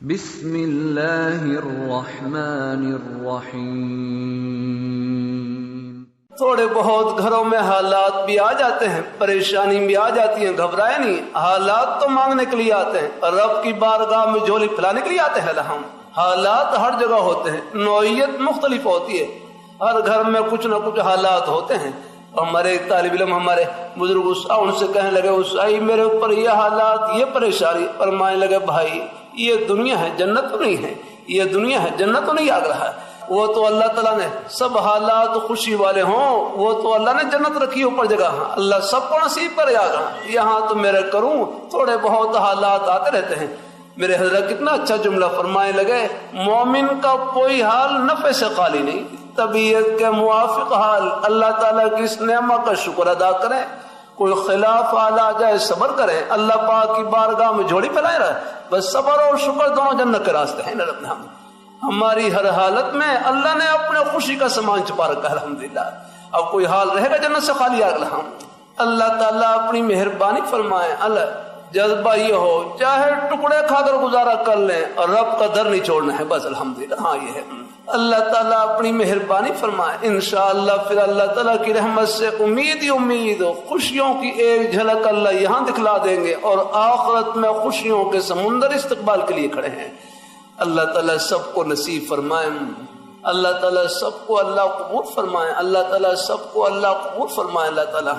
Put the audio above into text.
بسم اللہ الرحمن الرحیم۔ تھوڑے بہت گھروں میں حالات بھی آ جاتے ہیں، پریشانی بھی آ جاتی ہیں، گھبرائے نہیں، حالات تو مانگنے کے لیے آتے ہیں، رب کی بارگاہ میں جھولی پھیلانے کے لیے آتے ہیں۔ ہم حالات ہر جگہ ہوتے ہیں، نوعیت مختلف ہوتی ہے، ہر گھر میں کچھ نہ کچھ حالات ہوتے ہیں۔ ہمارے طالب علم ہمارے بزرگ ان سے کہنے لگے، عیسائی میرے اوپر یہ حالات، یہ پریشانی، فرمانے لگے بھائی یہ دنیا ہے، جنت تو نہیں ہے، یہ دنیا ہے، جنت تو نہیں آگ رہا ہے۔ وہ تو اللہ تعالیٰ نے سب حالات خوشی والے ہوں، وہ تو اللہ نے جنت رکھی اوپر جگہ، اللہ سب کو نصیب کرے آگا۔ یہاں تو میرے کروں تھوڑے بہت حالات آتے رہتے ہیں۔ میرے حضرت کتنا اچھا جملہ فرمانے لگے، مومن کا کوئی حال نفع سے خالی نہیں، طبیعت کے موافق حال، اللہ تعالیٰ کی اس نعمت کا شکر ادا کریں، کوئی خلاف حال آ جائے صبر کریں، اللہ پاک کی بارگاہ میں جھولی پھیلائے رہے، بس صبر اور شکر دونوں جنت کے راستے ہیں۔ ہماری ہر حالت میں اللہ نے اپنے خوشی کا سامان چھپا رکھا ہے الحمدللہ۔ اب کوئی حال رہے گا جنت سے خالی اللہ تعالیٰ اپنی مہربانی فرمائے۔ اللہ جذبہ یہ ہو چاہے ٹکڑے کھا کر گزارا کر لیں اور رب کا در نہیں چھوڑنا ہے، بس الحمدللہ۔ ہاں یہ ہے، اللہ تعالیٰ اپنی مہربانی فرمائے، انشاءاللہ پھر اللہ تعالیٰ کی رحمت سے امید ہی امید ہو، خوشیوں کی ایک جھلک اللہ یہاں دکھلا دیں گے اور آخرت میں خوشیوں کے سمندر استقبال کے لیے کھڑے ہیں۔ اللہ تعالیٰ سب کو نصیب فرمائے، اللہ تعالیٰ سب کو اللہ قبول فرمائے، اللہ تعالیٰ سب کو اللہ قبول فرمائے، اللہ تعالیٰ